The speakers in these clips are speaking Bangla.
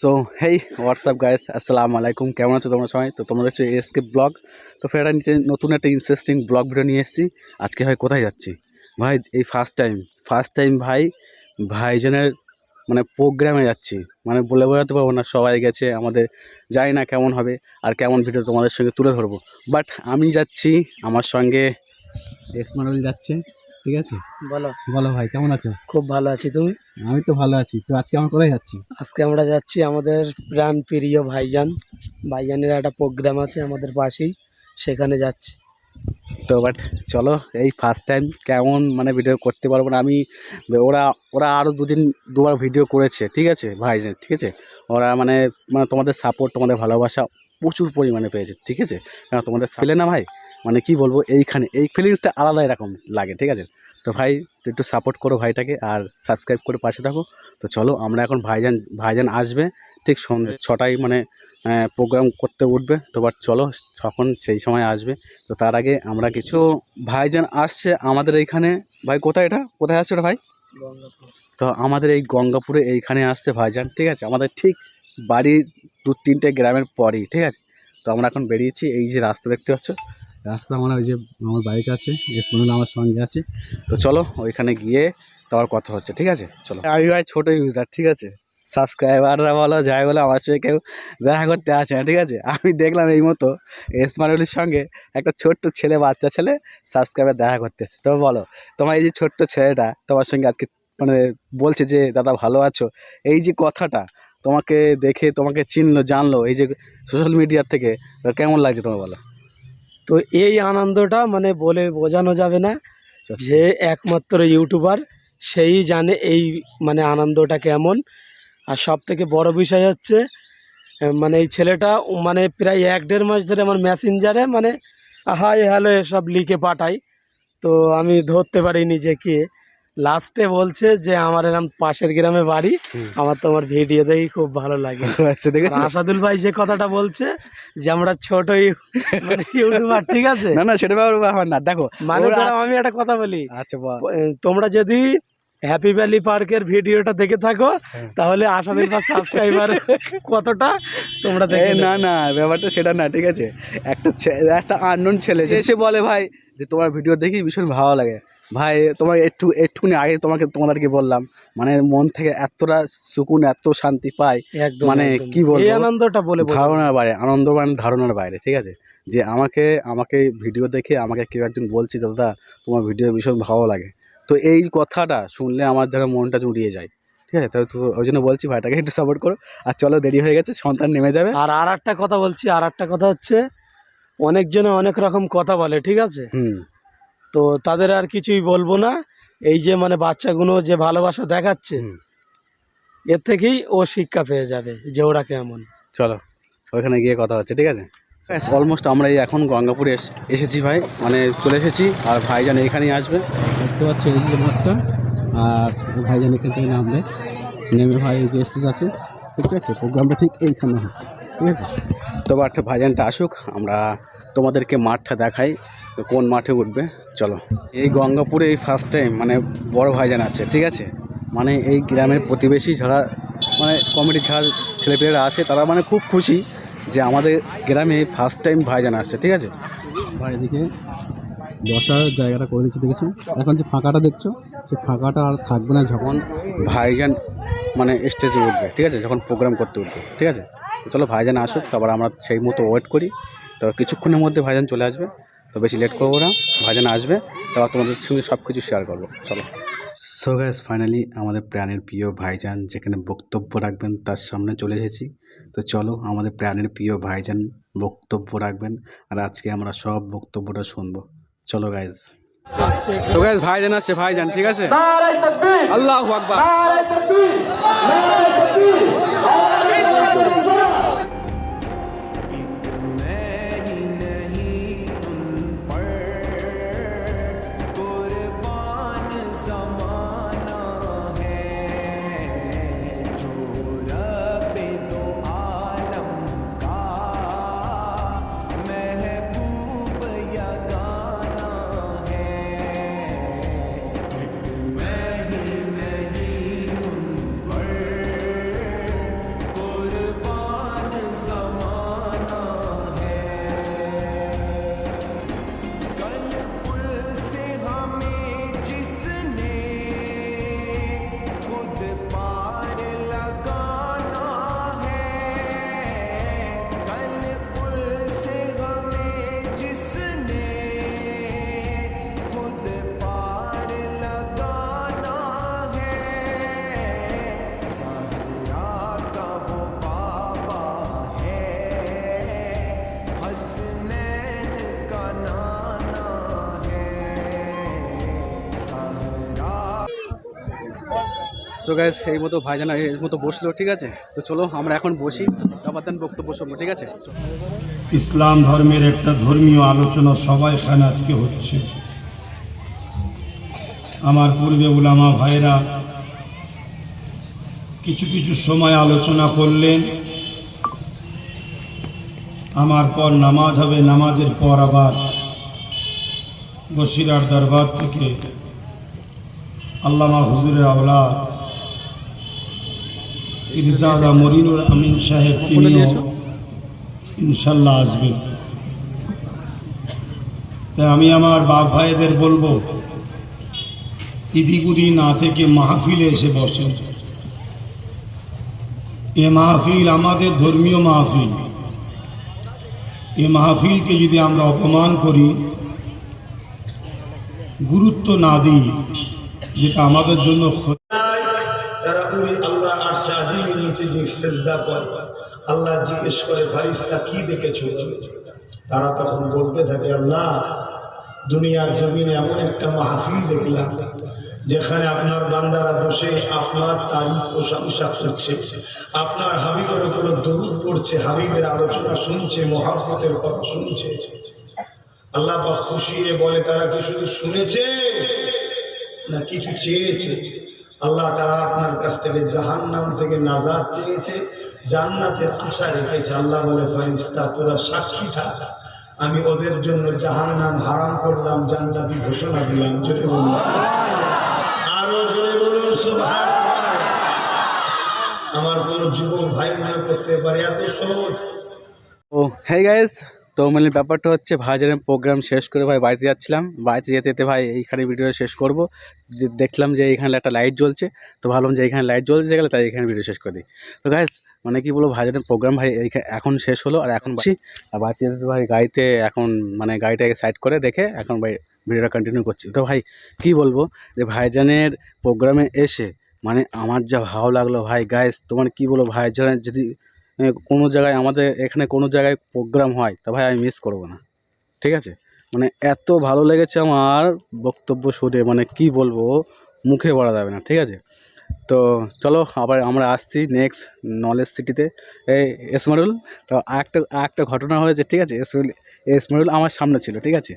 সো হেই হোয়াটসঅ্যাপ গাইস, আসসালামু আলাইকুম। কেমন আছো তোমরা সবাই? তো তোমরা হচ্ছে এসকে ব্লগ। তো ফের নিচে নতুন একটা ইন্টারেস্টিং ব্লগ ভিডিও নিয়ে এসেছি। আজকে ভাই কোথায় যাচ্ছি ভাই? এই ফার্স্ট টাইম ভাই ভাইজানের মানে প্রোগ্রামে যাচ্ছি। মানে বলে বোঝাতে পারবো না, সবাই গেছে, আমাদের জানি না কেমন হবে আর কেমন ভিডিও তোমাদের সঙ্গে তুলে ধরবো। বাট আমি যাচ্ছি, আমার সঙ্গে এসমানুল যাচ্ছে। ঠিক আছে, বলো বলো ভাই কেমন আছো? খুব ভালো আছি, তুমি? আমি তো ভালো আছি। তো আজকে আমরা কোথায় যাচ্ছি? আজকে আমরা যাচ্ছি আমাদের প্রাণ প্রিয় ভাইজানের একটা প্রোগ্রাম আছে আমাদের পাশেই, সেখানে যাচ্ছি। তো বাট চলো, এই ফার্স্ট টাইম কেমন মানে ভিডিও করতে পারবো না আমি। ওরা ওরা আরও দুবার ভিডিও করেছে, ঠিক আছে ভাই, ঠিক আছে। ওরা মানে মানে তোমাদের সাপোর্ট, তোমাদের ভালোবাসা প্রচুর পরিমাণে পেয়েছে, ঠিক আছে। কারণ তোমাদের পেলে না ভাই, মানে কি বলবো, এইখানে এই ফিলিংসটা আলাদা এরকম লাগে, ঠিক আছে। তো ভাই একটু সাপোর্ট করো ভাইটাকে, আর সাবস্ক্রাইব করে পাশে থাকো। তো চলো, আমরা এখন ভাইজান আসবে ঠিক সন্ধ্যে 6টায়, মানে প্রোগ্রাম করতে উঠবে। তো বাট চলো, তখন সেই সময় আসবে। তো তার আগে আমরা কিছু, ভাইজান আসছে আমাদের এইখানে। ভাই কোথায় এটা, কোথায় আসছে ওটা ভাই? গঙ্গাপুর। তো আমাদের এই গঙ্গাপুরে এইখানে আসছে ভাইজান, ঠিক আছে। আমাদের ঠিক বাড়ির 2-3টে গ্রামের পরেই, ঠিক আছে। তো আমরা এখন বেরিয়েছি, এই যে রাস্তা দেখতে পাচ্ছ, রাস্তা আমরা ওই যে আমার বাইক আছে, এসমনুল আমার সঙ্গে আছে। তো চলো ওইখানে গিয়ে তারপর কথা হচ্ছে, ঠিক আছে। চলো, আমি ভাই ছোটো ইউজার, ঠিক আছে। সাবস্ক্রাইবাররা বলো যাই বলো, আমার সঙ্গে কেউ দেখা করতে আসে না, ঠিক আছে। আমি দেখলাম এই মতো এসমানুলের সঙ্গে একটা ছোট্ট বাচ্চা ছেলে সাবস্ক্রাইবার দেখা করতে এসেছে। তো বলো, তোমার এই যে ছোট্ট ছেলেটা তোমার সঙ্গে আজকে মানে বলছে যে দাদা ভালো আছো, এই যে কথাটা তোমাকে দেখে, তোমাকে চিনলো জানলো এই যে সোশ্যাল মিডিয়ার থেকে, কেমন লাগছে তোমার বলো? তো এই আনন্দটা মানে বলে বোঝানো যাবে না। যে একমাত্র ইউটিউবার সেই জানে এই মানে আনন্দটা কেমন। আর সব থেকে বড় বিষয় হচ্ছে মানে এই ছেলেটা মানে প্রায় 1-1.5 মাস ধরে আমার মেসেঞ্জারে মানে হাই হ্যালো এসব লিখে পাঠাই। তো আমি ধরতে পারিনি যে কে। লাস্টে বলছে যে আমার এরকম পাশের গ্রামে বাড়ি, আমার তোমার ভিডিও দেখি খুব ভালো লাগে। আচ্ছা, দেখেছো আসাদুল ভাই যে কথাটা বলছে যে আমরা ছোট মানে ইউটিউবার, ঠিক আছে। না না, সেটা ব্যাপার না, দেখো মানে আমি একটা কথা বলি। আচ্ছা, তোমরা যদি হ্যাপি ভ্যালি পার্কের ভিডিওটা দেখে থাকো তাহলে আসাদুল ভাই সাবস্ক্রাইবার কতটা তোমরা দেখে। না না, ব্যাপারটা সেটা না, ঠিক আছে। একটা আননোন ছেলে যে এসে বলে ভাই যে তোমার ভিডিও দেখি ভীষণ ভালো লাগে ভাই, তোমার একটুখানি আগে তোমাদেরকে বললাম, মানে মন থেকে এতটা সুকুন, এত শান্তি পাই, মানে কি বলবো, এই আনন্দটা বলে ধারণার বাইরে, আনন্দ মানে ধারণার বাইরে, ঠিক আছে। যে আমাকে ভিডিও দেখে আমাকে কেউ একজন বলছে দাদা তোমার ভিডিও ভীষণ ভালো লাগে। তো এই কথাটা শুনলে আমার যেন মনটা জুড়িয়ে যায়, ঠিক আছে। তো ওই জন্য বলছি ভাইটাকে একটু সাপোর্ট করো। আর চলো, দেরি হয়ে গেছে, সন্তান নেমে যাবে। আর একটা কথা বলছি, আর একটা কথা হচ্ছে অনেকজনে অনেক রকম কথা বলে, ঠিক আছে। তো তাদের আর কিছুই বলবো না। এই যে মানে বাচ্চাগুলো যে ভালোবাসা দেখাচ্ছে, এর থেকেই ও শিক্ষা পেয়ে যাবে যে ওরা কেমন। চলো ওইখানে গিয়ে কথা হচ্ছে, ঠিক আছে। অলমোস্ট আমরা এই এখন গঙ্গাপুরে এসেছি ভাই, মানে চলে এসেছি। আর ভাইজান এইখানেই আসবে, দেখতে পাচ্ছি এই যে মাঠটা। আর ভাইজান এখান থেকে নেমে ভাই এই যে স্টেজ আছে, ঠিক আছে। প্রোগ্রামটা ঠিক এইখানে হয়, ঠিক আছে। তো ভাইজানটা আসুক, আমরা তোমাদেরকে মাঠটা দেখাই, কোন মাঠে উঠবে। চলো, এই গঙ্গাপুরে এই ফার্স্ট টাইম মানে বড় ভাইজান আসছে, ঠিক আছে। মানে এই গ্রামের প্রতিবেশী যারা মানে কমিটির যারা ছেলেপেলেরা আছে, তারা মানে খুব খুশি যে আমাদের গ্রামে ফার্স্ট টাইম ভাইজান আসছে, ঠিক আছে। ভাই এদিকে বসার জায়গাটা করে দিচ্ছি, দেখেছো। এখন যে ফাঁকাটা দেখছো, সেই ফাঁকাটা আর থাকবে না যখন ভাইজান মানে স্টেজে উঠবে, ঠিক আছে, যখন প্রোগ্রাম করতে উঠবে, ঠিক আছে। তো চলো ভাইজান আসুক, তারপর আমরা সেই মতো ওয়েট করি। তো কিছুক্ষণের মধ্যে ভাইজান চলে আসবে, তো বেশি লেট করবো না। ভাইজান আসবে, তারপর তোমাদের সঙ্গে সব কিছু শেয়ার করবো, চলো। সো গাইস, ফাইনালি আমাদের প্রাণের প্রিয় ভাইজান যেখানে বক্তব্য রাখবেন তার সামনে চলে এসেছি। তো চলো, আমাদের প্রাণের প্রিয় ভাইজান বক্তব্য রাখবেন, আর আজকে আমরা সব বক্তব্যটা শুনবো। চলো গাইস। তো গাইস, ভাইজান আসছে, ভাইজান, ঠিক আছে। আল্লাহু আকবার। সো গাইস এই মতো ভাইজান এই মতো বসলো, ঠিক আছে। তো চলো আমরা এখন বসি, আবার দেন বক্তব্য শুনবো, ঠিক আছে। ইসলাম ধর্মের একটা ধর্মীয় আলোচনা সবাই এখানে আজকে হচ্ছে। আমার পূর্বে উলামা ভাইরা কিছু কিছু সময় আলোচনা করলেন, আমার পর নামাজ হবে, নামাজের পর আবার বসিরার দরবার থেকে আল্লামা হুজুরের আওলাদ ইরজাদা মরিনুর আমিন সাহেব তিনিও ইনশাল্লাহ আসবেন। তাই আমি আমার বাপ ভাইদের বলবো, ইদিগুদি না থেকে মাহফিলে এসে বসেন। এ মাহফিল আমাদের ধর্মীয় মাহফিল। এ মাহফিলকে যদি আমরা অপমান করি, গুরুত্ব না দিই, যেটা আমাদের জন্য তারা উড়ে আল্লাহ আরশে আজিমের নিচে যে সেজদা করে, আল্লাহ জিজ্ঞেস করে ফারিস্তা কি দেখেছো? তারা তখন বলতে থাকে, আল্লাহ দুনিয়ার জমিনে এমন একটা মাহফিল দেখলাম যেখানে আপনার বান্দারা বসে আপনার তারিফ প্রশংসা করছে, আপনার হাবিবের উপর দরুদ পড়ছে, হাবিবের আলোচনা শুনছে, মহাব্বতের কথা শুনছে। আল্লাহ পাক খুশি হয়ে বলে, তারা কি শুধু শুনেছে না কিছু চেয়েছে? আল্লাহ তাআলা আপনার কাছ থেকে জাহান্নাম থেকে নাজাত চেয়েছে, জান্নাতের আশা রেখেছে। আল্লাহ বলে, ফারিস্তা তোরা সাক্ষী থাক, আমি ওদের জন্য জাহান্নাম হারাম করলাম, জান্নাতি ঘোষণা দিলাম। জোরে বলুন, আরো জোরে বলুন সুবহানাল্লাহ। আমার কোন যুবক ভাই মনে করতে পারে এত সহজ। ও হ্যাঁ গাইস, তো মানে ব্যাপারটা হচ্ছে ভাইজানের প্রোগ্রাম শেষ করে ভাই বাড়িতে যাচ্ছিলাম। বাড়িতে যেতে যেতে ভাই এইখানে ভিডিও শেষ করব, দেখলাম যে এইখানে একটা লাইট জ্বলছে, তো ভাবলাম যে এইখানে লাইট জ্বলছে গেলে তাই এখানে ভিডিও শেষ করে দিই। তো গাইস মানে কি বলবো, ভাইজানের প্রোগ্রাম ভাই এখন শেষ হলো, আর এখন আর বাড়িতে যেতে ভাই গাড়িতে এখন মানে গাড়িটাকে সাইড করে রেখে এখন ভাই ভিডিওটা কন্টিনিউ করছি। তো ভাই কি বলবো যে ভাইজানের প্রোগ্রামে এসে মানে আমার যা ভালো লাগলো ভাই। গাইস তোমার কি বলবো, ভাইজানের যদি কোনো জায়গায় আমাদের এখানে কোনো জায়গায় প্রোগ্রাম হয় তা ভাই আমি মিস করবো না, ঠিক আছে। মানে এত ভালো লেগেছে আমার বক্তব্য শুনে, মানে কি বলবো মুখে বলা যাবে না, ঠিক আছে। তো চলো আবার আমরা আসছি নেক্সট নলেজ সিটিতে। এই এসমারুল, তো আরেকটা ঘটনা হয়েছে, ঠিক আছে। এসমারুল আমার সামনে ছিল, ঠিক আছে।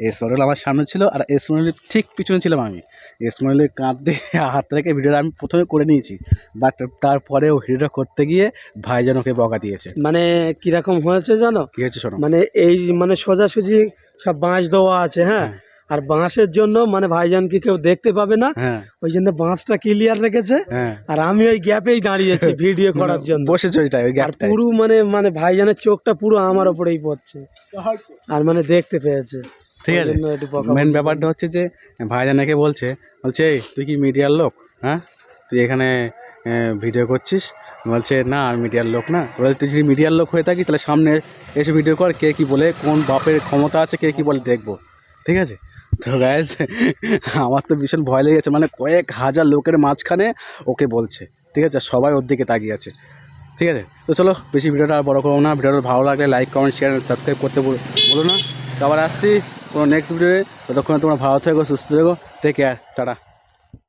এসমারুল আমার সামনে ছিল আর এসমারুলের ঠিক পিছনে ছিলাম আমি। ইসমাইলের কাঁধ দিয়ে হাত রেখে ভিডিওটা আমি প্রথমে করে নিয়েছি, বাট তারপরেও ভিডিওটা করতে গিয়ে ভাইজান ওকে বকা দিয়েছে। মানে কিরকম হয়েছে জানো? কি হয়েছে শোনো। মানে এই মানে সোজাসুজি সব বাঁশ দেওয়া আছে, হ্যাঁ, আর বাঁশের জন্য মানে ভাইজানকে কেউ দেখতে পাবে না, হ্যাঁ, ওই জন্য বাঁশটা ক্লিয়ার রেখেছে। হ্যাঁ, আর আমি ওই গ্যাপেই দাঁড়িয়েছি ভিডিও করার জন্য, বসেছি ওইটাই, ওই আর গ্যাপটা পুরো মানে ভাইজানের চোখটা পুরো আমার ওপরেই পড়ছে, আর মানে দেখতে পেয়েছে, ঠিক আছে। মেন ব্যাপারটা হচ্ছে যে ভাইজান একে বলছে এই তুই কি মিডিয়ার লোক? হ্যাঁ, তুই এখানে ভিডিও করছিস? বলছে না আমি মিডিয়ার লোক না। বলে তুই যদি মিডিয়ার লোক হয়ে থাকিস তাহলে সামনে এসে ভিডিও কর, কে কী বলে, কোন বাপের ক্ষমতা আছে, কে কী বলে দেখবো, ঠিক আছে। তো গাইস আমার তো ভীষণ ভয় লেগেছে, মানে কয়েক হাজার লোকের মাঝখানে ওকে বলছে, ঠিক আছে, সবাই ওর দিকে তাকিয়ে আছে, ঠিক আছে। তো চলো বেশি ভিডিওটা আর বড় করবো না। ভিডিওটা ভালো লাগলে লাইক কমেন্ট শেয়ার সাবস্ক্রাইব করতে বলো না। তো আবার আসছি কোনো নেক্সট ভিডিওয়ে, ততক্ষণে তোমরা ভালো থেকো, সুস্থ থেকো, টেক কেয়ার, টাটা।